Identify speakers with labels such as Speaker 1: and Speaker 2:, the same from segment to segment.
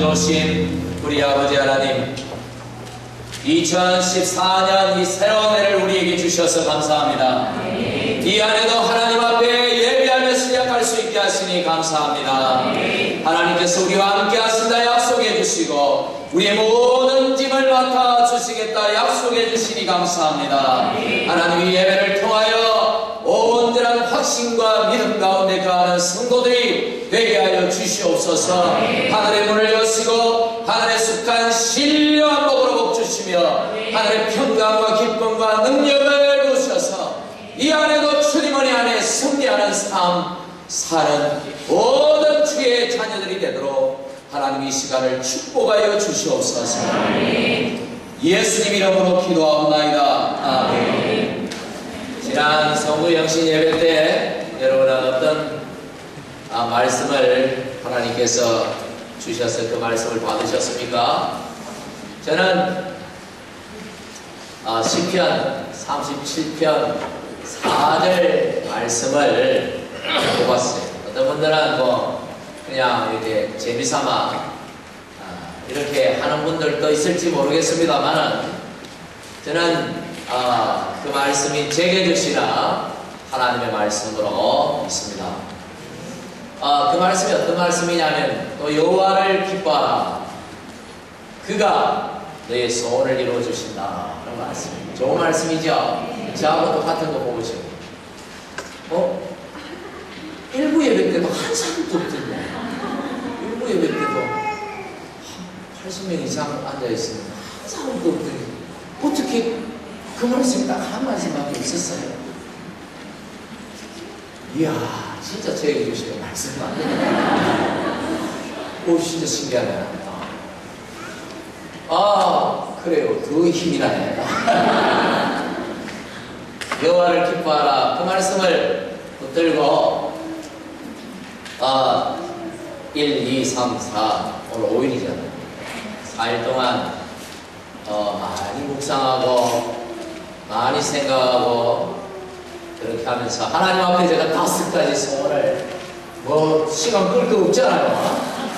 Speaker 1: 좋으신 우리 아버지 하나님, 2014년 이 새로운 해를 우리에게 주셔서 감사합니다. 이 안에도 하나님 앞에 예배하며 시작할 수 있게 하시니 감사합니다. 하나님께서 우리와 함께 하신다 약속해 주시고 우리의 모든 짐을 맡아 주시겠다 약속해 주시니 감사합니다. 하나님이 예배를 통하여 온전한 확신과 믿음 가운데 거하는 성도들이 되게 하여 주시옵소서. 하늘의 문을 여시고 하늘의 숙한 신령한 복으로 복 주시며 하늘의 평강과 기쁨과 능력을 주셔서 이 안에도 주님 은혜 안에 승리하는 삶 사는 모든 주의 자녀들이 되도록 하나님 이 시간을 축복하여 주시옵소서. 예수님 이름으로 기도하옵나이다. 아멘. 지난 성부 영신 예배 때 여러분은 어떤 말씀을 하나님께서 주셔서 그 말씀을 받으셨습니까? 저는 시편 37편 4절 말씀을 뽑았어요. 어떤 분들은 그냥 이렇게 재미삼아 이렇게 하는 분들도 있을지 모르겠습니다만은 저는 그 말씀이 제게 주시나 하나님의 말씀으로 믿습니다. 그 말씀이 어떤 말씀이냐면 또 여호와를 기뻐하라 그가 너의 소원을 이루어 주신다 그런 말씀입니다. 좋은 말씀이죠. 저하고 똑같은 거 보시고 일부 예배 때도 한 사람도 없던데 일부 예배 때도 80명 이상 앉아있으면 한 사람도 없더니 어떻게 그 말씀이 딱 한 말씀밖에 없었어요. 이야 진짜 저에게 주시는 말씀 맞네. 진짜 신기하네. 그래요. 그 힘이 나네. 여호와를 기뻐하라 그 말씀을 붙들고 1, 2, 3, 4 오늘 5일이잖아요. 4일 동안 많이 묵상하고 많이 생각하고 그렇게 하면서 하나님 앞에 제가 5가지 소원을 시간 끌 거 없잖아요.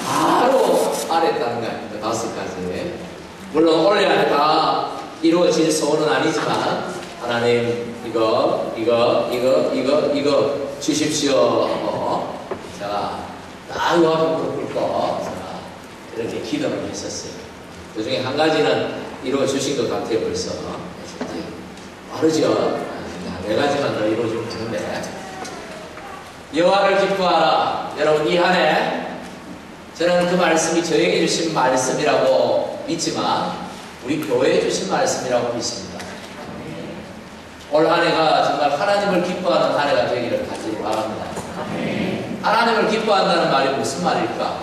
Speaker 1: 바로 아랬다는 거 아닙니까? 5가지. 물론 원래 안에 다 이루어질 소원은 아니지만 하나님 이거 주십시오. 제가 딱 요 앞에 무릎 꿇고 제가 이렇게 기도를 했었어요. 그 중에 한 가지는 이루어 주신 것 같아요. 벌써 빠르죠? 4가지만 더 이루어지면 되는데 여호와를 기뻐하라. 여러분 이 한해 저는 그 말씀이 저에게 주신 말씀이라고 믿지만 우리 교회에 주신 말씀이라고 믿습니다. 올 한 해가 정말 하나님을 기뻐하는 한 해가 되기를 간절히 바랍니다. 하나님을 기뻐한다는 말이 무슨 말일까?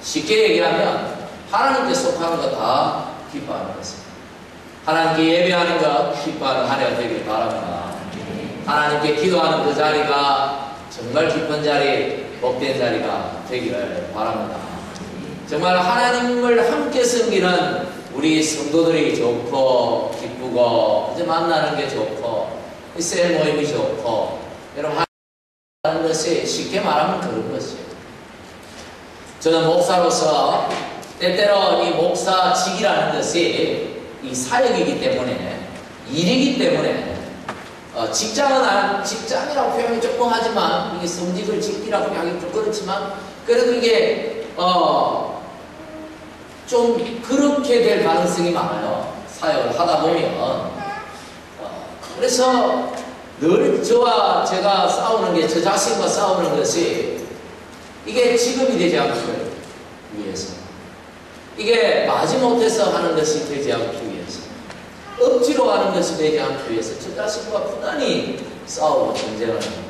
Speaker 1: 쉽게 얘기하면 하나님께 속하는 거 다 기뻐하는 것입니다. 하나님께 예배하는 것 기뻐하는 한 해가 되기를 바랍니다. 하나님께 기도하는 그 자리가 정말 기쁜 자리, 복된 자리가 되기를 바랍니다. 정말 하나님을 함께 섬기는 우리 성도들이 좋고 기쁘고 이제 만나는 게 좋고 셀 모임이 좋고 여러분 하는 것이 쉽게 말하면 그런 것이에요. 저는 목사로서 때때로 이 목사직이라는 것이 이 사역이기 때문에 일이기 때문에 직장이라고 표현이 조금 하지만 이게 성직을 직이라고 하기 좀 그렇지만 그래도 이게 좀 그렇게 될 가능성이 많아요. 사역을 하다 보면 그래서 늘 저와 제가 싸우는 게 저 자신과 싸우는 것이 이게 지금이 되지 않기 위해서 이게 마지못해서 하는 것이 되지 않기 위해서 억지로 하는 것이 되지 않기 위해서 저 자신과 부단히 싸우고 전쟁을 합니다.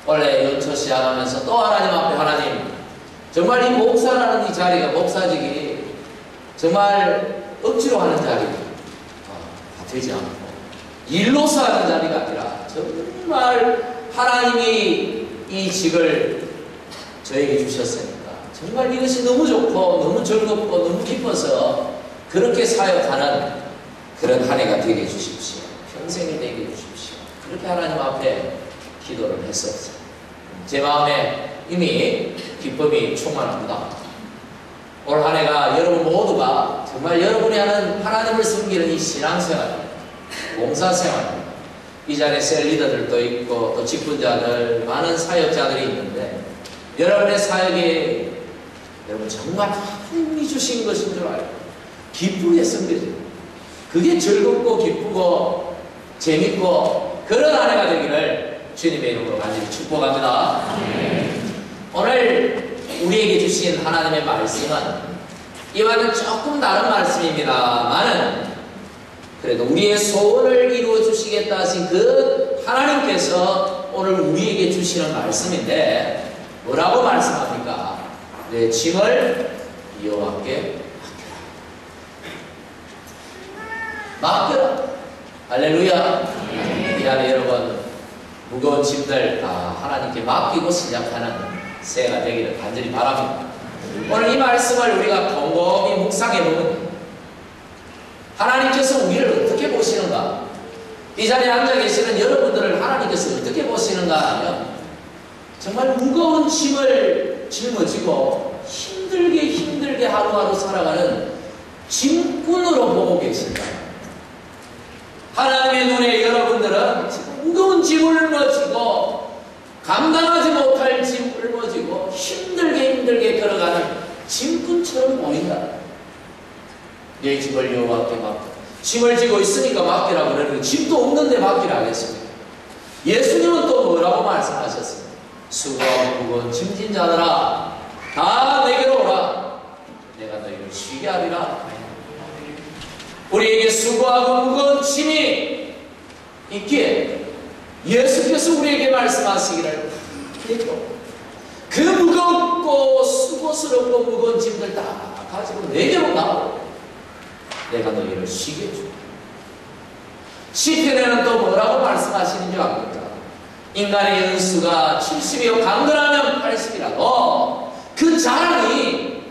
Speaker 1: 원래 연초 시작하면서 또 하나님 앞에 하나님 정말 이 목사라는 이 자리가 목사직이 정말 억지로 하는 자리가 되지 않고 일로서 하는 자리가 아니라 정말 하나님이 이 직을 저에게 주셨으니까 정말 이것이 너무 좋고 너무 즐겁고 너무 기뻐서 그렇게 사역하는 그런 한 해가 되게 해주십시오. 평생이 되게 해주십시오. 그렇게 하나님 앞에 기도를 했었어요. 제 마음에 이미 기쁨이 충만합니다. 올 한 해가 여러분 모두가 정말 여러분이 하는 하나님을 섬기는 이 신앙생활, 봉사생활, 이 자리에 셀 리더들도 있고 또 직분자들, 많은 사역자들이 있는데 여러분의 사역에 여러분 정말 하나님이 주신 것인 줄 알고 기쁘게 섬겨져요. 그게 즐겁고 기쁘고 재밌고 그런 한 해가 되기를 주님의 이름으로 간절히 축복합니다. 오늘 우리에게 주신 하나님의 말씀은 이와는 조금 다른 말씀입니다만은 그래도 우리의 소원을 이루어 주시겠다 하신 그 하나님께서 오늘 우리에게 주시는 말씀인데 뭐라고 말씀합니까? 내 짐을 여호와께 맡겨라. 할렐루야. 이 안에 여러분 무거운 짐들 다 하나님께 맡기고 시작하는 새해가 되기를 간절히 바랍니다. 오늘 이 말씀을 우리가 곰곰이 묵상해보면 하나님께서 우리를 어떻게 보시는가? 이 자리에 앉아 계시는 여러분들을 하나님께서 어떻게 보시는가 하면 정말 무거운 짐을 짊어지고 힘들게 하루하루 살아가는 짐꾼으로 보고 계신다. 하나님의 눈에 여러분들은 지금 무거운 짐을 짊어지고 감당하지 못할 짐을 짊어지고 힘들게 걸어가는 짐꾼처럼 보인다. 내 짐을 여호와께 맡겨. 짐을 지고 있으니까 맡기라고 그러는데 짐도 없는데 맡기라 하겠습니까? 예수님은 또 뭐라고 말씀하셨습니까? 수고하고 무거운 짐진 자들아 다 내게로 오라. 내가 너희를 쉬게 하리라. 우리에게 수고하고 무거운 짐이 있기에 예수께서 우리에게 말씀하시기를 그 무겁고 수고스럽고 무거운 짐들 다 가지고 내게로 나오라. 내가 너희를 쉬게 해주라. 시편에는 또 뭐라고 말씀하시는 줄 압니까? 인간의 연수가 70이요 강건하면 80이라도 그 자랑이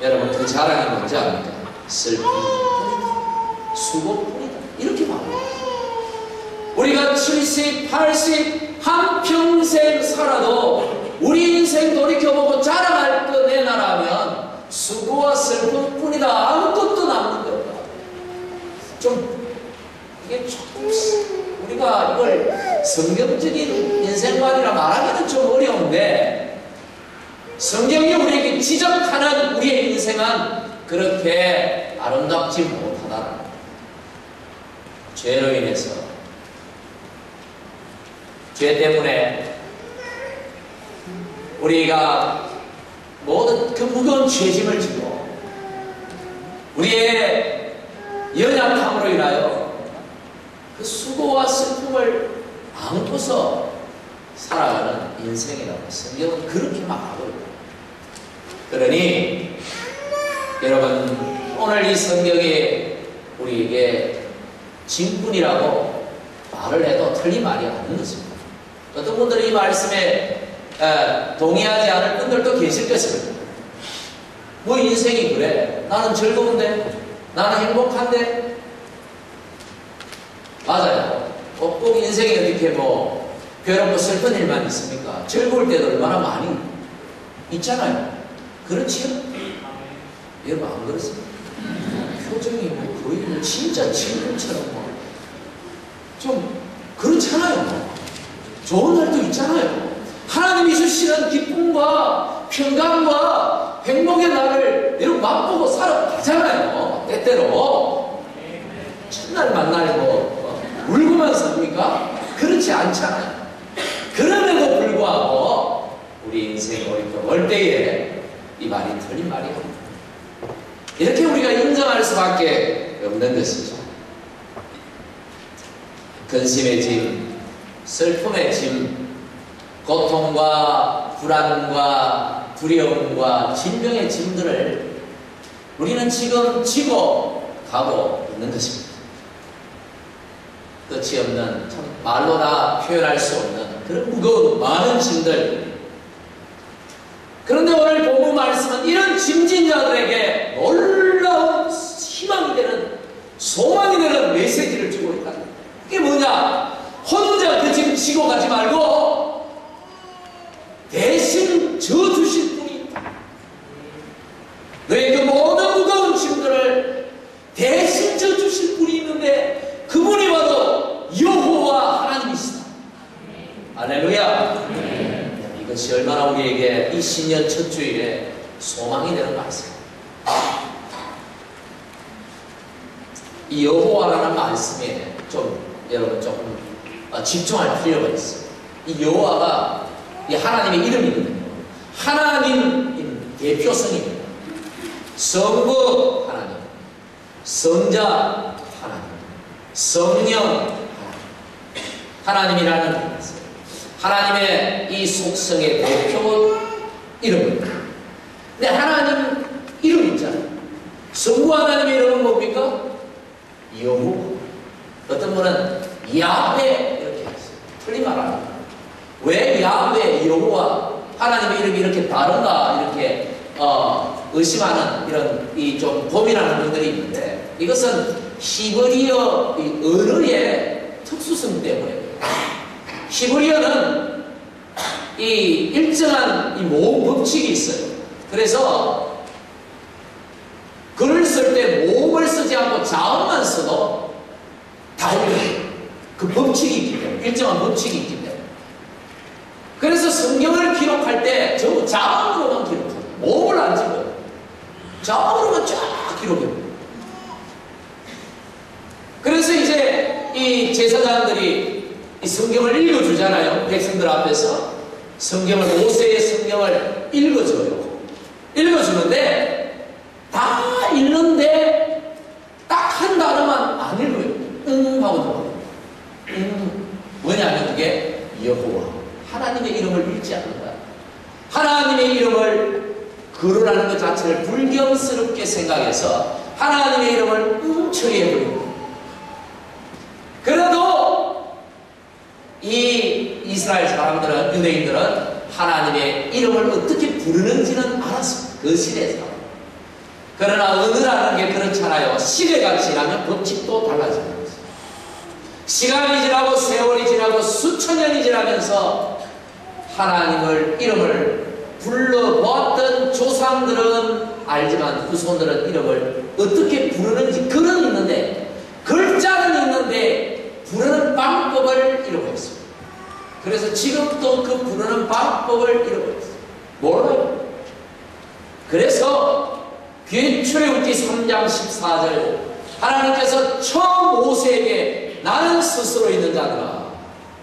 Speaker 1: 여러분 그 자랑이 뭔지 압니까? 슬픔, 수고뿐이다. 이렇게 말합니다. 우리가 70, 80, 한평생 살아도 우리 인생 돌이켜보고 자랑할 것 내놔라면 수고와 슬픔뿐이다. 아무것도 남는 게 없다. 좀 이게 조금 우리가 이걸 성경적인 인생관이라 말하기는 좀 어려운데 성경이 우리에게 지적하는 우리의 인생은 그렇게 아름답지 못하다. 죄로 인해서 죄 때문에 우리가 모든 그 무거운 죄짐을 지고 우리의 연약함으로 인하여 그 수고와 슬픔을 안고서 살아가는 인생이라고 성경은 그렇게 말하고 있다. 그러니 여러분 오늘 이 성경에 우리에게 짐꾼이라고 말을 해도 틀린 말이 아닌 것입니다. 어떤 분들이 이 말씀에 동의하지 않을 분들도 계실 것입니다. 뭐 인생이 그래? 나는 즐거운데? 나는 행복한데? 맞아요. 꼭 인생이 어떻게 뭐 괴롭고 슬픈 일만 있습니까? 즐거울 때도 얼마나 많이 있잖아요. 그렇지요? 여러분 안 그렇습니까? 표정이 뭐 거의 뭐 진짜 친구처럼 뭐 좀 그렇잖아요. 뭐. 좋은 날도 있잖아요. 하나님이 주시는 기쁨과 평강과 행복의 날을 여러분 맛보고 살아가잖아요. 때때로 첫날 만날 뭐 울고만 삽니까? 그렇지 않잖아요. 그럼에도 불구하고 우리 인생 올 때에 이 말이 틀린 말이 아닙니다. 이렇게 우리가 인정할 수밖에 없는 것이죠. 근심의 짐, 슬픔의 짐, 고통과 불안과 두려움과 질병의 짐들을 우리는 지금 지고 가고 있는 것입니다. 끝이 없는 참 말로 다 표현할 수 없는 그런 무거운 많은 짐들. 그런데 오늘 본문 말씀은 이런 짐진 자들에게 놀라운 희망이 되는 소망이 되는 메시지를 주고 있다. 그게 뭐냐? 혼자 그 짐 지고 가지 말고 대신 저 주실 이것이 얼마나 우리에게 이 신년 첫 주일에 소망이 되는 말씀입니다. 이 여호와라는 말씀에 좀 여러분 조금 집중할 필요가 있어요. 이 여호와가 이 하나님의 이름이거든요. 하나님 대표성입니다. 성부 하나님, 성자 하나님, 성령 하나님, 하나님이라는 말씀. 하나님의 이 속성의 대표 이름입니다. 근데 하나님 이름 있잖아요. 성부 하나님의 이름은 뭡니까? 여호와. 어떤 분은 야훼 이렇게 했어요. 틀린 말 아닙니다. 왜 야훼, 여호와 하나님의 이름이 이렇게 다른가 이렇게 의심하는 이런 좀 고민하는 분들이 있는데, 이것은 히브리어 언어의 특수성 때문에. 히브리어는 이 일정한 이 모음 법칙이 있어요. 그래서 글을 쓸 때 모음을 쓰지 않고 자음만 써도 다 읽어요. 그 법칙이 있기 때문에, 일정한 법칙이 있기 때문에. 그래서 성경을 기록할 때 전부 자음으로만 기록해요. 모음을 안 찍어요. 자음으로만 쫙 기록해요. 그래서 이제 이 제사장들이 이 성경을 읽어주잖아요. 백성들 앞에서 성경을, 모세의 성경을 읽어줘요. 읽어주는데 다 읽는데 딱 한 단어만 안 읽어요. 하고 넘어가요. 뭐냐면 그게 여호와, 하나님의 이름을 읽지 않는다. 하나님의 이름을 거론하는 것 자체를 불경스럽게 생각해서 하나님의 이름을 처리해버립니다. 그래도 이 이스라엘 사람들은, 유대인들은 하나님의 이름을 어떻게 부르는지는 알았습니다. 그 시대에서. 그러나 언어라는 게 그렇잖아요. 시대가 지나면 법칙도 달라지는 거죠. 시간이 지나고 세월이 지나고 수천 년이 지나면서 하나님을 이름을 불러보았던 조상들은 알지만 후손들은 이름을 어떻게 부르는지 글은 있는데, 글자는 있는데 부르는 방법을 잃어버렸습니다. 그래서 지금도 그 부르는 방법을 잃어버렸어요. 몰라요. 그래서 출애굽기 3장 14절 하나님께서 처음 모세에게 나는 스스로 있는 자들아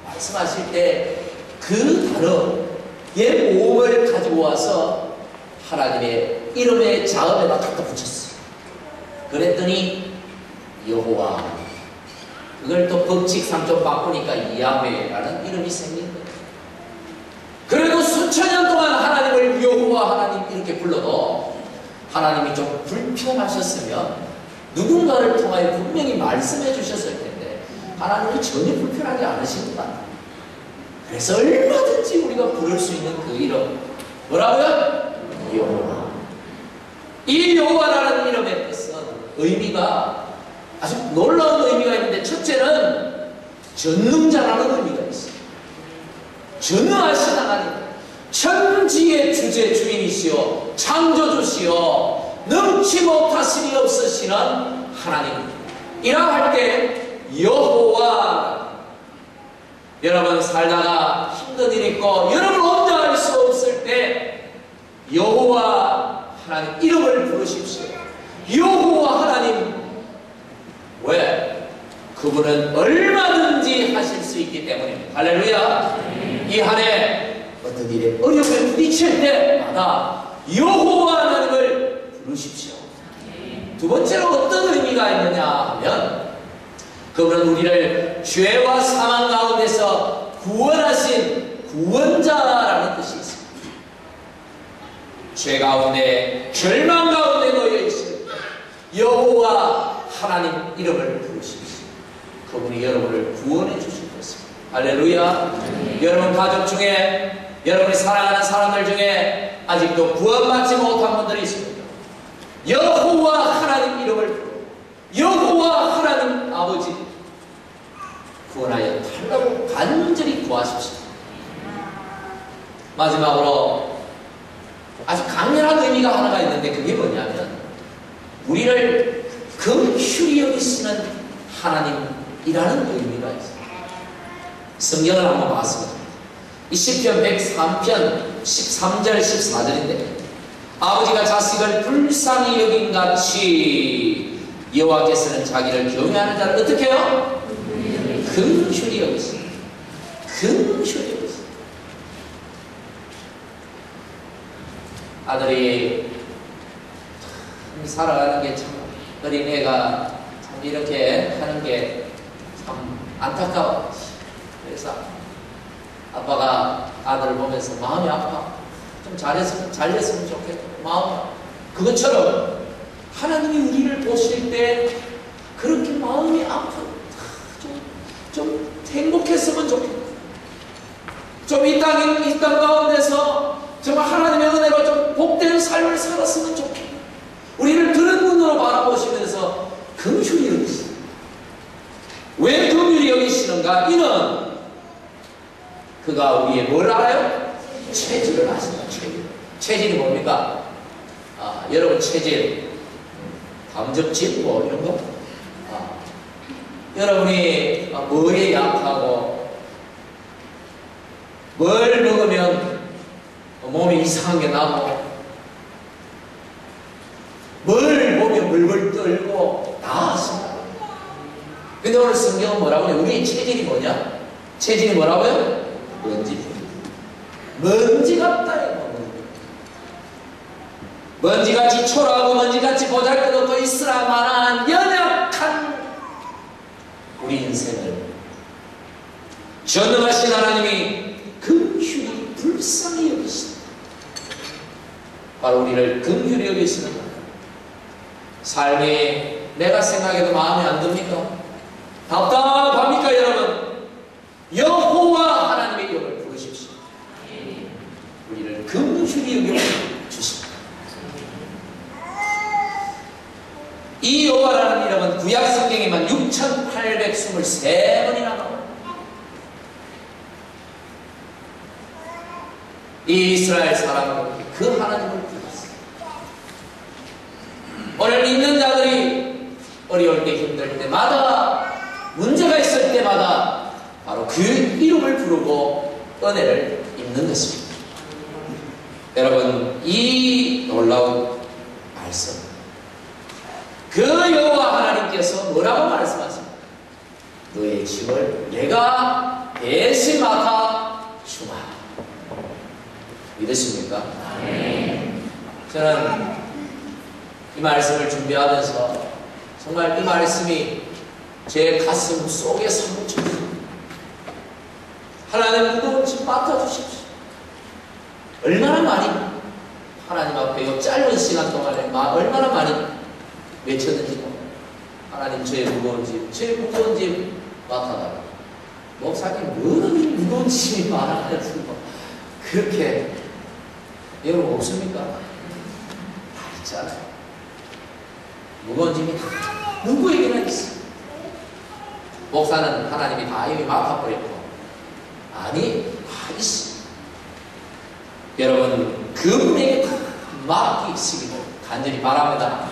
Speaker 1: 말씀하실 때 그 단어의 모음을 가지고 와서 하나님의 이름의 자음에다 갖다 붙였어요. 그랬더니 여호와, 그걸 또 법칙상 좀 바꾸니까 야훼라는 이름이 생긴 거예요. 그래도 수천 년 동안 하나님을 여호와 하나님 이렇게 불러도 하나님이 좀 불편하셨으면 누군가를 통하여 분명히 말씀해 주셨을 텐데 하나님이 전혀 불편하지 않으십니다. 그래서 얼마든지 우리가 부를 수 있는 그 이름, 뭐라고요? 여호와. 이 여호와라는 이름의 뜻은 의미가 아주 놀라운 의미가 있는데, 첫째는 전능자라는 의미가 있어요. 전능하신 하나님, 천지의 주제 주인이시오, 창조주시오, 능치 못하심이 없으시는 하나님. 이라 할 때 여호와, 여러분 살다가 힘든 일 있고 여러분 혼자 할 수 없을 때 여호와 하나님 이름을 부르십시오. 여호와 하나님. 왜? 그분은 얼마든지 하실 수 있기 때문입니다. 할렐루야. 이 한 해 어떤 일에 어려움에 부딪힐 때마다 여호와 하나님을 부르십시오. 두 번째로 어떤 의미가 있느냐 하면, 그분은 우리를 죄와 사망 가운데서 구원하신 구원자라는 뜻이 있습니다. 죄 가운데, 절망 가운데 놓여 있을 때 여호와 하나님 이름을 부르십시오. 그분이 여러분을 구원해 주실 것입니다. 할렐루야. 여러분 가족 중에, 여러분이 사랑하는 사람들 중에 아직도 구원받지 못한 분들이 있습니다. 여호와 하나님 이름을 부르, 여호와 하나님 아버지 구원하여 달라고 간절히 구하십시오. 마지막으로 아주 강렬한 의미가 하나가 있는데, 그게 뭐냐면 우리를 긍휼히 여기시는 하나님이라는 의미가 있어요. 성경을 한번 봤습니다. 이 시편 103편 13절 14절인데 아버지가 자식을 불쌍히 여긴 같이 여호와께서는 자기를 경외하는 자를 어떻게 해요? 긍휼히 여기십니다. 긍휼히 여기십니다. 아들이 살아가는 게 참 어린애가 참 이렇게 하는 게 참 안타까워. 그래서 아빠가 아들을 보면서 마음이 아파. 좀 잘했으면 좋겠다. 마음이 아파. 그것처럼 하나님이 우리를 보실 때 그렇게 마음이 아파. 좀 행복했으면 좋겠다. 좀 이 땅 가운데서 정말 하나님의 은혜로 좀 복된 삶을 살았으면 좋겠다. 우리를 그런 눈으로 바라보시면서 긍휼히 여기시다. 왜 긍휼히 여기시는가? 이는 그가 우리의 뭘 알아요? 체질을 아신다. 체질이 뭡니까? 여러분 체질, 담즙질 뭐 이런 거? 여러분이 뭐에 약하고 뭘 먹으면 몸이 이상한 게 나고 뭘 보면 벌벌 떨고 다 아십니다. 근데 오늘 성경은 뭐라고 해요? 우리의 체질이 뭐냐? 체질이 뭐라고요? 먼지 같다. 먼지같이 초라하고 먼지같이 보잘것없고 있으라만한 연약한 우리 인생을 전능하신 하나님이 긍휼히 불쌍히 여기시다. 바로 우리를 긍휼히 여기시는 거예요. 삶이 내가 생각해도 마음에 안 듭니까? 답답합니까 여러분? 여호와 하나님의 이름을 부르십시오. 우리를 긍휼히 여겨주십시오. 이 여호와라는 이름은 구약 성경에만 6,823번이나 나옵니다. 이 이스라엘 사람들은 그 하나님을 불렀습니다. 오늘 있는 자들이 어려울 때 힘들 때마다 문제가 있을 때마다 바로 그 이름을 부르고 은혜를 입는 것입니다. 여러분 이 놀라운 말씀 그 여호와 하나님께서 뭐라고 말씀하십니까? 너의 짐을 내가 대신 맡아 주마. 믿으십니까? 저는 이 말씀을 준비하면서 정말 이 말씀이 제 가슴 속에 사무쳤습니다. 하나님 무거운 짐 맡아주십시오. 얼마나 많이 하나님 앞에 이 짧은 시간 동안에 얼마나 많이 외쳤는지 하나님 저의 무거운 짐 맡아달라. 목사님 너는 무거운 짐이 많아가지고 그렇게 여러분 없습니까? 다 있잖아요. 무거운 짐이 다 누구에게나 있어. 목사는 하나님이 다 이미 맡아버렸고 아니 다 있어. 여러분 그분에게 다 맡기시기를 간절히 바랍니다.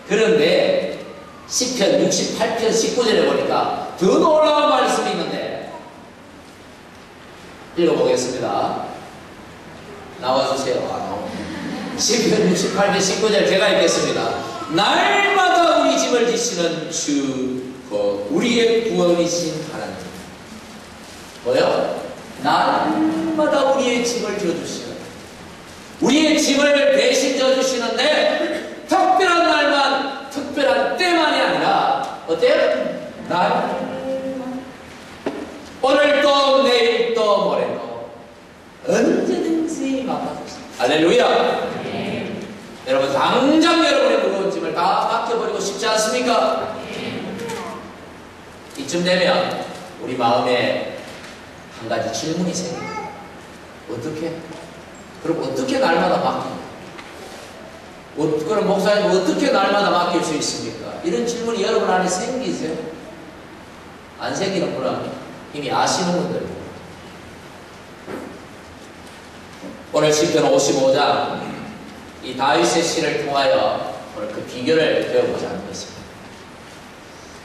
Speaker 1: 그런데 시편 68편 19절에 보니까 더 놀라운 말씀이 있는데 읽어보겠습니다. 나와주세요. 시편 68편 19절 제가 읽겠습니다. 날마다 우리 짐을 지시는 주 우리의 구원이신 하나님. 뭐요? 날마다 우리의 짐을 져주시는 우리의 짐을 대신 져주시는데 특별한 날만 특별한 때만이 아니라 어때요? 오늘도 내일도 모레도 언제든지 맡아주십니다. 할렐루야. 여러분 당장 여러분의 무거운 짐을 다 맡겨버리고 싶지 않습니까? 이쯤 되면 우리 마음에 한 가지 질문이 생깁니다. 어떻게? 그럼 어떻게 날마다 맡깁니까? 그럼 목사님 어떻게 날마다 맡길 수 있습니까? 이런 질문이 여러분 안에 생기세요? 안 생기는구나. 이미 아시는 분들. 오늘 시편 55장 이 다윗의 시를 통하여 오늘 그 비결을 배워보자 하는 것입니다.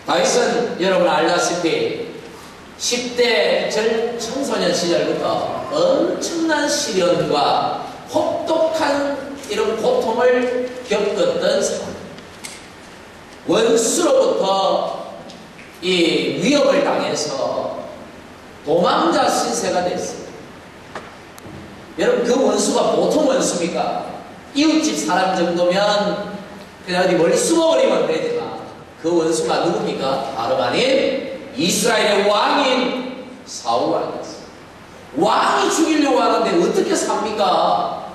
Speaker 1: 다윗은 여러분 알다시피 10대 청소년 시절부터 엄청난 시련과 혹독한 이런 고통을 겪었던 사람, 원수로부터 이 위협을 당해서 도망자 신세가 됐습니다. 여러분, 그 원수가 보통 원수입니까? 이웃집 사람 정도면 그냥 어디 멀리 숨어버리면 되지만 그 원수가 누굽니까? 다름 아닌 이스라엘의 왕인 사울 왕이었어요. 왕이 죽이려고 하는데 어떻게 삽니까?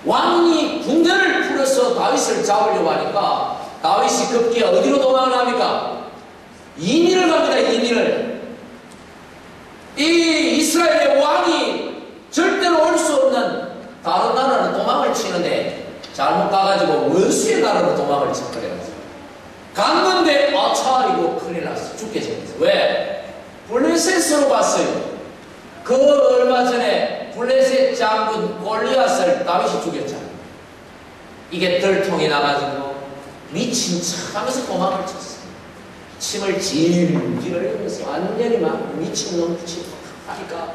Speaker 1: 왕이 군대를 풀어서 다윗을 잡으려고 하니까 다윗이 급기야 어디로 도망을 합니까? 이민을 갑니다. 이민을. 이 이스라엘의 왕이 절대로 올 수 없는 다른 나라로 도망을 치는데 잘못 가가지고 원수의 나라로 도망을 쳐버려가지고 갔는데 아차 이거 큰일 났어. 죽게 생겼어. 왜? 블레셋으로 갔어요. 그 얼마 전에 블레셋 장군 골리앗을 다윗이 죽였잖아요. 이게 덜통이 나가지고 미친 척 하면서 도망을 쳤어요. 침을 질질 흘리면서 완전히 막 미친놈 치 하니까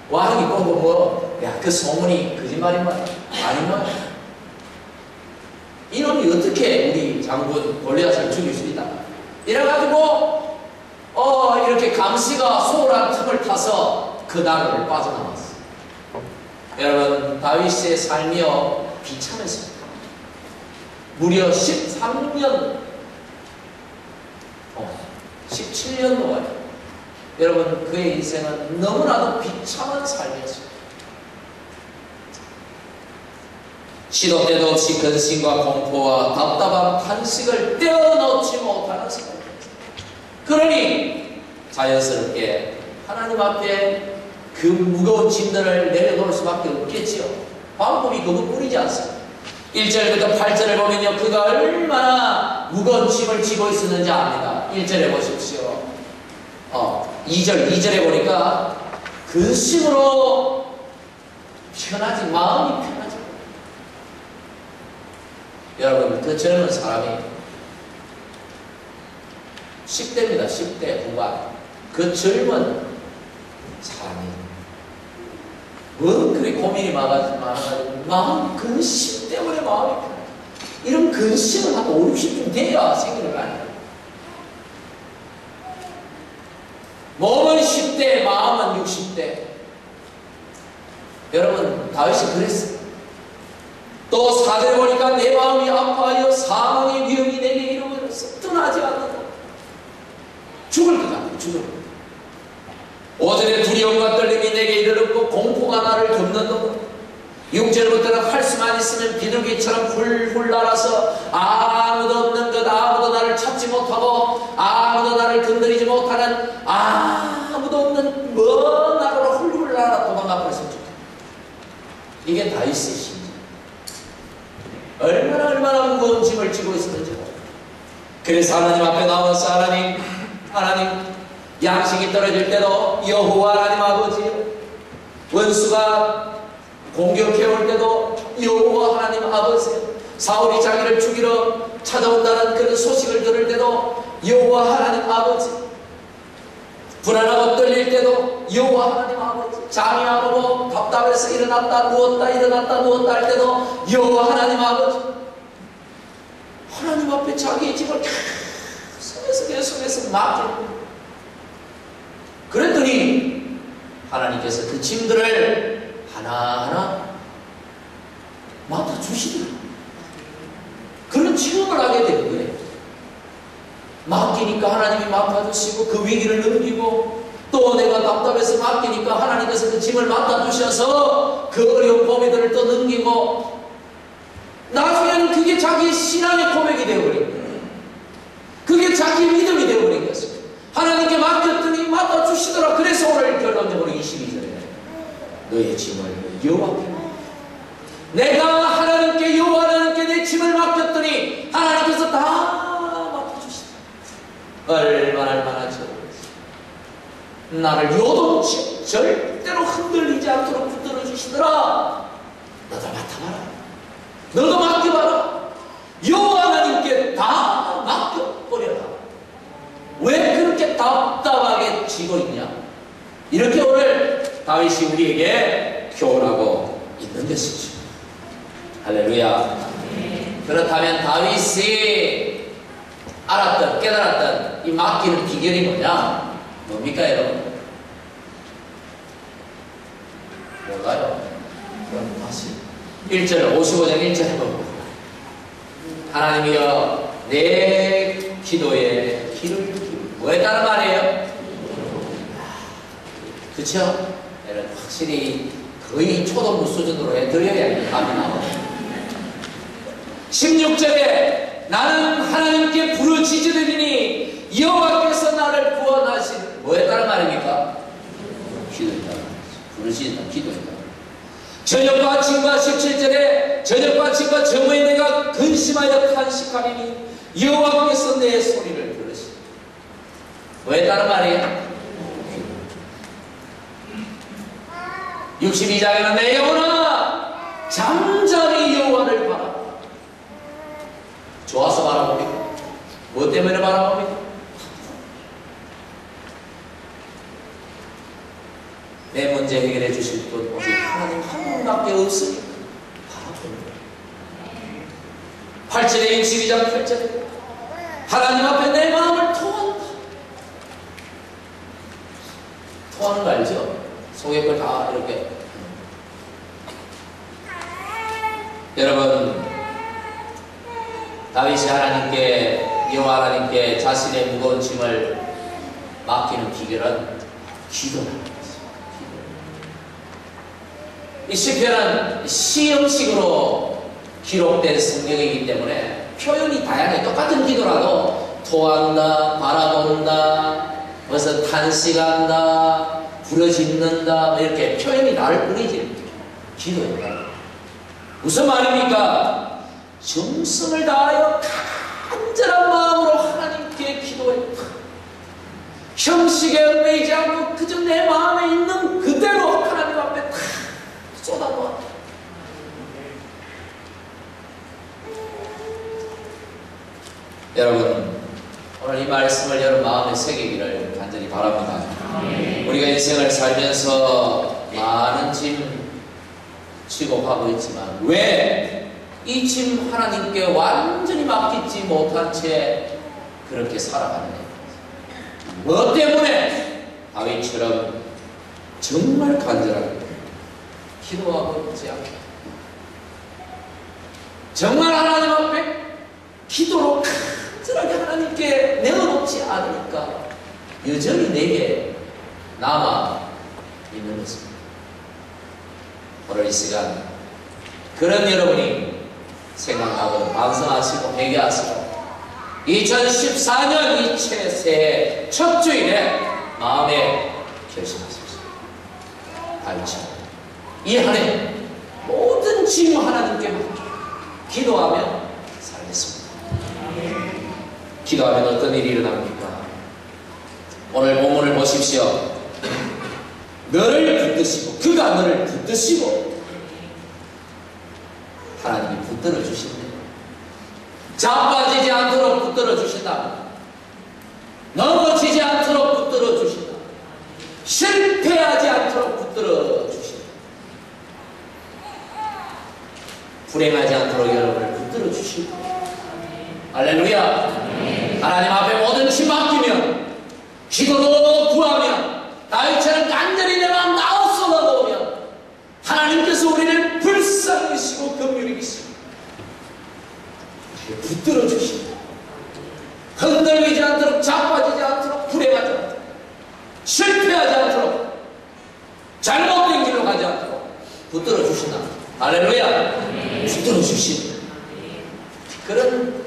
Speaker 1: 왕이 보고 야, 그 소문이 거짓말인 말이야. 아닌 말이야. 이놈이 어떻게 우리 장군 골리앗을 죽일 수 있다. 이래가지고 이렇게 감시가 소홀한 틈을 타서 그 나라를 빠져나왔어. 여러분, 다윗의 삶이요 비참했습니다. 무려 13년 17년 동안 여러분 그의 인생은 너무나도 비참한 삶이었습니다. 시도 때도 없이 근심과 공포와 답답한 탄식을 떼어놓지 못하는 삶이었습니다. 그러니 자연스럽게 하나님 앞에 그 무거운 짐들을 내려놓을 수밖에 없겠지요. 방법이 그것뿐이지 않습니다. 1절부터 8절을 보면요, 그가 얼마나 무거운 짐을 지고 있었는지 압니다. 1절에 보십시오. 2절에 보니까 근심으로 편하지, 마음이 편하지. 여러분, 그 젊은 사람이 10대입니다. 10대 후반. 그 젊은 사람이 뭐 그래 고민이 많아가지고 마음 근심 때문에 마음이 편해. 이런 근심은 한 5, 60쯤 돼야 생기는 거 아니에요. 몸은 10대, 마음은 60대. 여러분, 다윗이 그랬어요. 또 4절에 보니까 내 마음이 아파하여 사망의 위험이 내게 이르렀어. 떠나지 않는다. 죽을 것 같아. 죽을 것 같아. 5절에 두려움과 떨림이 내게 이르렀고 공포가 나를 덮는도다. 6절부터는 할 수만 있으면 비둘기처럼 훌훌 날아서 아무도 없는 것, 아무도 나를 찾지 못하고 아무도 나를 건드리지 못하는 아무도 없는 먼 나라로 훌훌 날아 도망가 버렸으면 좋겠다. 이게 다윗의 심정. 얼마나 무거운 짐을 지고 있었는지. 그래서 하나님 앞에 나와서 하나님 양식이 떨어질 때도 여호와 하나님 아버지, 원수가 공격해 올 때도 여호와 하나님 아버지, 사울이 자기를 죽이러 찾아온다는 그런 소식을 들을 때도 여호와 하나님 아버지, 불안하고 떨릴 때도 여호와 하나님 아버지, 잠이 안 오고 답답해서 일어났다 누웠다 할 때도 여호와 하나님 아버지, 하나님 앞에 자기의 집을 계속해서 맡기고, 그랬더니 하나님께서 그 짐들을 하나하나 맡아주시더라. 그런 체험을 하게 되는 거예요. 맡기니까 하나님이 맡아주시고 그 위기를 넘기고, 또 내가 답답해서 맡기니까 하나님께서 그 짐을 맡아주셔서 그 어려운 고민들을 또 넘기고, 나중에는 그게 자기의 신앙의 고백이 되어버린 거예요. 그게 자기 믿음이 되어버린 것입니다. 하나님께 맡겼더니 맡아주시더라. 그래서 오늘 결론적으로 22절에 너의 짐을 여호와께, 내가 하나님께 여호와 하나님께 내 짐을 맡겼더니 하나님께서 다 맡아주시더라. 얼마나 좋은지. 나를 요동치 절대로 흔들리지 않도록 붙들어 주시더라. 너도 맡아봐라. 너도 맡겨봐라. 여호와 하나님께 다 맡겨버려라. 왜 그렇게 답답하게 이렇게 오늘 다윗이 우리에게 교훈하고 있는 것이죠. 할렐루야. 그렇다면 다윗이 알았던, 깨달았던 이 맡기는 비결이 뭐냐? 뭡니까, 여러분? 몰라요? 그럼 다시 1절, 55장 1절 해보고, 하나님이여 내 기도에 귀를 기울이고, 뭐에 따른 말이에요? 그쵸? 얘는 확실히 거의 초등부 수준으로 해드려야 답이 나오죠. 16절에 나는 하나님께 부르짖으리니 여호와께서 나를 구원하시리. 뭐에 따른 말입니까? 기도했다. 부르짖는다. 기도했다. 저녁과 아침과 17절에 저녁과 아침과 저무에 내가 근심하여 탄식하리니 여호와께서 내 소리를 들으시리. 뭐에 따른 말이에요? 62장에는 내 영혼아 잠잠히 여호와를 바라. 좋아서 바라봅니까? 뭐 때문에 바라봅니까? 내 문제 해결해 주실 분 오직 하나님 한 분밖에 없으니까 바라봅니다. 8절에 62장 8절에 하나님 앞에 내 마음을 토한다. 토하는 거 알죠? 속에 걸 다 이렇게. 여러분, 다윗이 하나님께, 여호와 하나님께 자신의 무거운 짐을 맡기는 비결은 기도라는 것입니다. 이 시편은 시 형식으로 기록된 성경이기 때문에 표현이 다양해. 똑같은 기도라도 토한다, 바라본다, 무슨 탄식한다, 부러짓는다, 이렇게 표현이 나를 뿌리지. 기도했다. 무슨 말입니까? 정성을 다하여 간절한 마음으로 하나님께 기도했다. 형식에 얽매이지 않고 그저 내 마음에 있는 그대로 하나님 앞에 다 쏟아놓았다. 여러분, 오늘 이 말씀을 여러분 마음에 새기기를 간절히 바랍니다. 우리가 인생을 살면서 많은 짐 지고 가고 있지만 왜 이 짐 하나님께 완전히 맡기지 못한 채 그렇게 살아가느냐? 뭐 때문에? 다윗처럼 정말 간절하게 기도하고 있지 않고 정말 하나님 앞에 기도로 간절하게 하나님께 내어놓지 않으니까 여전히 내게 남아 있는 것입니다. 오늘 이 시간 그런 여러분이 생각하고 반성하시고 회개하시고 2014년 이 새해 첫 주일에 마음에 결심하십시오. 다윗처럼 이 한 해 모든 짐 하나님께 맡기고 기도하며 살겠습니다. 기도하면 어떤 일이 일어납니까? 오늘 본문을 보십시오. 너를 붙드시고 그가 너를 붙드시고 하나님이 붙들어 주신다. 자빠지지 않도록 붙들어 주신다. 넘어지지 않도록 붙들어 주신다. 실패하지 않도록 붙들어 주신다. 불행하지 않도록 여러분을 붙들어 주신다. 할렐루야. 하나님 앞에 모든 짐 맡기면 기도로 구하면 다윗처럼 간절히 내 마음 나와 쏟아놓으면 하나님께서 우리를 불쌍히 여기시고 긍휼히 여기시고 붙들어 주시고 흔들리지 않도록 자빠지지 않도록 불행하지 않도록 실패하지 않도록 잘못된 길로 가지 않도록 붙들어 주신다. 할렐루야. 붙들어 주신 그런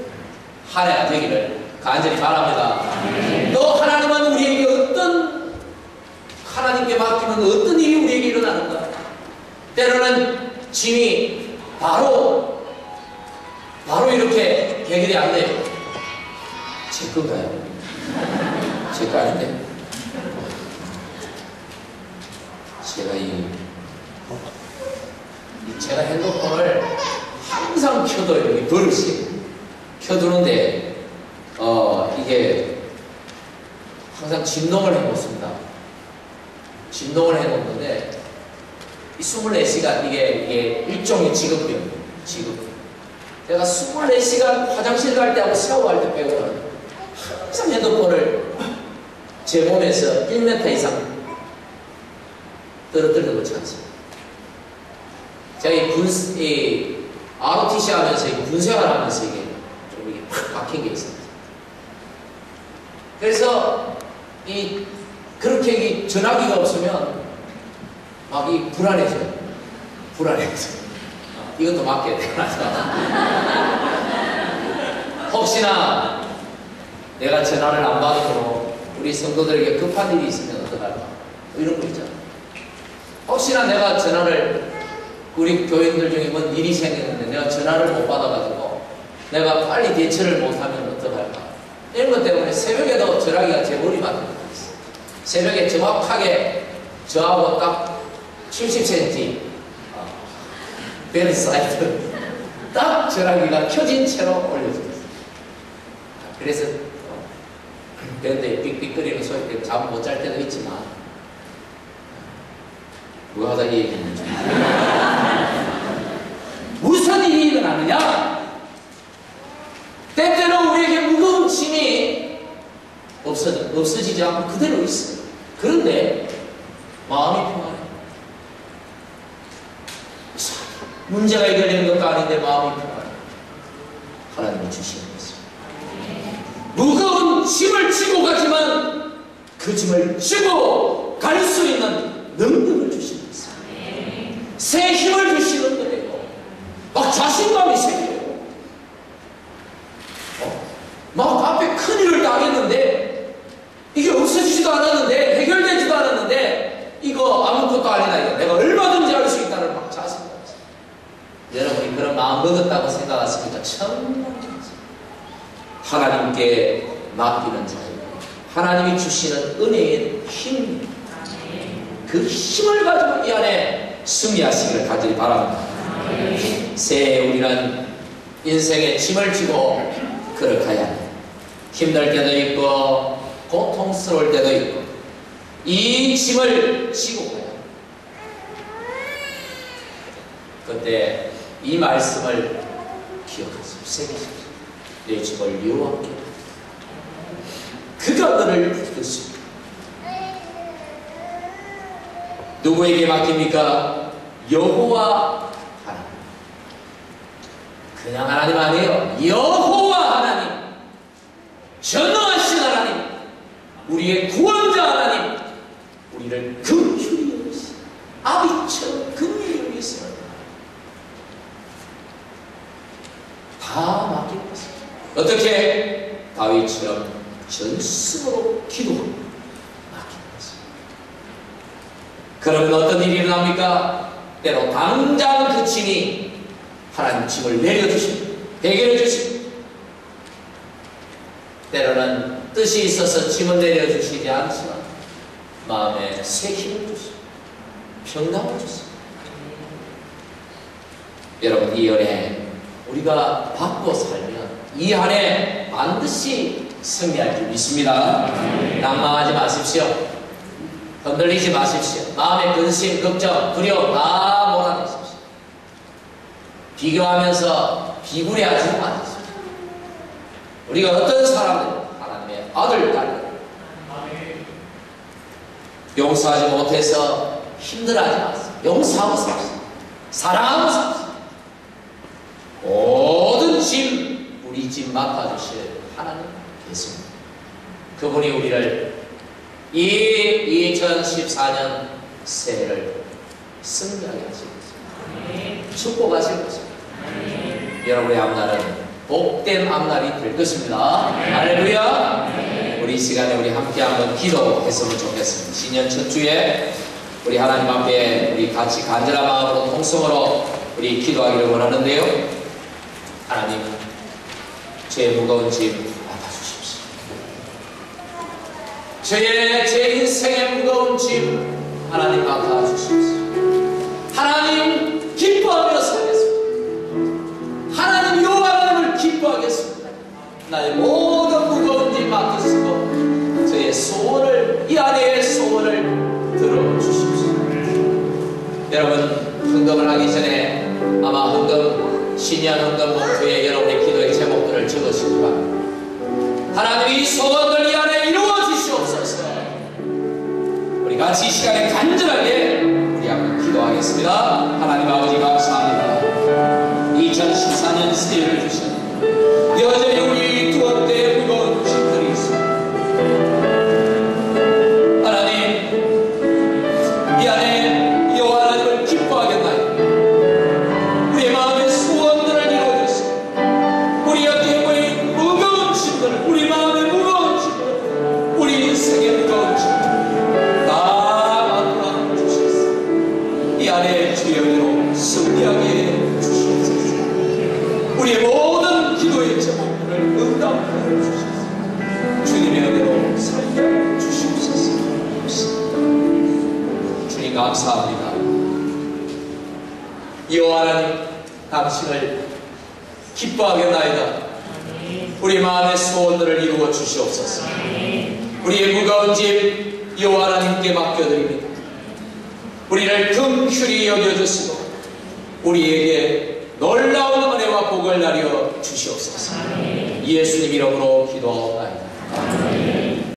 Speaker 1: 한 해가 되기를 간절히 바랍니다. 또 하나님은 우리에게 하나님께 맡기면 어떤 일이 우리에게 일어나는가? 때로는 짐이 바로 이렇게 해결이 안 돼요. 제 건가요? 제 거 아닌데? 제가 핸드폰을 항상 켜둬요. 여기 버릇이 켜두는데 이게 항상 진동을 해놓습니다. 진동을 해놓는데 이 24시간 이게 일종의 직업병이에요. 직업병. 제가 24시간 화장실 갈 때하고 샤워할 때 빼고는 항상 핸드폰을 제 몸에서 1m 이상 떨어뜨려 놓지 않습니다. 제가 이 ROTC 하면서 군생활 하면서 이게 좀 이게 팍 박힌 게 있습니다. 그래서 그렇게 이 전화기가 없으면 막 불안해져요. 불안해져요. 이것도 맡겨야 돼. 혹시나 내가 전화를 안 받으므로 우리 성도들에게 급한 일이 있으면 어떡할까? 이런 거 있잖아. 혹시나 내가 전화를 우리 교인들 중에 뭔 일이 생겼는데 내가 전화를 못 받아가지고 내가 빨리 대처를 못하면 어떡할까? 이런 것 때문에 새벽에도 전화기가 제 머리 맞은 적이 있어요. 새벽에 정확하게 저하고 딱 70cm 벨사이드 딱 전화기가 켜진 채로 올려졌어요. 그래서 밴드에 삑삑거리는 소리 때문에 잠 못 잘 때도 있지만 뭐 하다 이 얘기했는지 무슨 일이 일어나느냐? 때때로 우리에게 무거운 짐이 없어지지 않고 그대로 있어요. 그런데 마음이 평안해요. 문제가 해결되는 것도 아닌데 마음이 평안해요. 하나님이 주시는 것입니다. 무거운 짐을 지고 가지만 그 짐을 지고 갈 수 있는 능력을 주시는 것입니다. 새 힘을 주시는 거예요. 막 자신감이 생겨요. 막 앞에 큰일을 당했는데 이게 없어지지도 않았는데 해결되지도 않았는데 이거 아무것도 아니다. 이거 내가 얼마든지 할 수 있다는 막 자신감. 여러분이 그런 마음 먹었다고 생각하십니까? 정말 하나님께 맡기는 자예요. 하나님이 주시는 은혜의 힘, 그 힘을 가지고 이 안에 승리하시기를 간절히 바랍니다. 새해 우리는 인생의 짐을 지고 걸어가야 합니다. 힘들 때도 있고 고통스러울 때도 있고 이 짐을 지고 가야 합니다. 그때 이 말씀을 기억하십시오. 새기십시오. 내 짐을 여호와께 그가 너를 붙드십니다. 누구에게 맡깁니까? 여호와 하나님. 그냥 하나님 아니에요. 여호와 하나님. 전능하신 하나님. 우리의 구원자 하나님. 우리를 긍휼히 여기시 아비처럼 긍휼히 여기시 다 맡겨놨습니다. 어떻게? 다윗처럼 전심으로 기도하고 맡겨놨습니다. 그러면 어떤 일이 일어납니까? 때로 당장 그 짐이 하나님 짐을 내려주십니다. 해결해 주십니다. 때로는 뜻이 있어서 짐을 내려주시지 않지만 마음에 새 힘을 주십니다. 평강을 주십니다. 여러분 이 연애 우리가 받고 살면 이 한해 반드시 승리할 줄 믿습니다. 낭망하지 마십시오. 흔들리지 마십시오. 마음의 근심, 걱정, 두려움 다 몰아내십시오. 비교하면서 비굴해하지 마십시오. 우리가 어떤 사람들, 하나님의 아들, 딸 용서하지 못해서 힘들어하지 마세요. 용서하고 삽시다. 사랑하고 삽시다. 모든 짐, 우리 짐 맡아주실 하나님 계십니다. 그분이 우리를 이 2014년 새해를 승리하게 하실 것입니다. 축복하실 것입니다. 여러분의 앞날은 복된 앞날이 될 것입니다. 할렐루야. 우리 이 시간에 우리 함께 한번 기도했으면 좋겠습니다. 신년 첫 주에 우리 하나님 앞에 우리 같이 간절한 마음으로 통성으로 우리 기도하기를 원하는데요. 하나님, 제 무거운 짐 맡아주십시오. 제 인생의 무거운 짐 하나님 맡아주십시오. 하나님 기뻐하며 살겠습니다. 하나님 여호와 하나님을 기뻐하겠습니다. 나의 모든 무거운 짐 맡으시고 저의 소원을 이 안에의 소원을 들어주십시오. 여러분 헌금을 하기 전에 아마 헌금 신년 헌금 봉투에 여러분의 기도의 제목들을 적으시기 바랍니다. 하나님이 이 소원을 이 안에 이루어 주시옵소서. 우리 같이 이 시간에 간절하게 우리 한번 기도하겠습니다. 하나님 아버지 감사합니다. 2014년 새해를 주셨습니다. 여전히 우리 두 번째 무거운 짐들이 있습니다. 하나님 이 안에 여호와 하나님을 기뻐하겠나요? 우리의 마음의 소원들을 이루어주시고 우리 어깨에 보인 무거운 짐들, 우리 마음의 무거운 짐들, 우리 인생의 무거운 짐들 다 맡아 주셨습니다. 이 안에 주의 은혜로 승리하게 주시옵소서. 우리의 모든 기도의 제목들을 응답하여 주시옵소서. 주님의 은혜로 살게 주시옵소서. 주님 감사합니다. 여호와 하나님 당신을 기뻐하겠나이다. 우리 마음의 소원들을 이루어 주시옵소서. 우리의 무거운 짐 여호와 하나님께 맡겨드립니다. 우리를 긍휼히 여겨주시고 우리에게 놀라운 은혜와 복을 나려 주시옵소서. 예수님 이름으로 기도하옵나이다.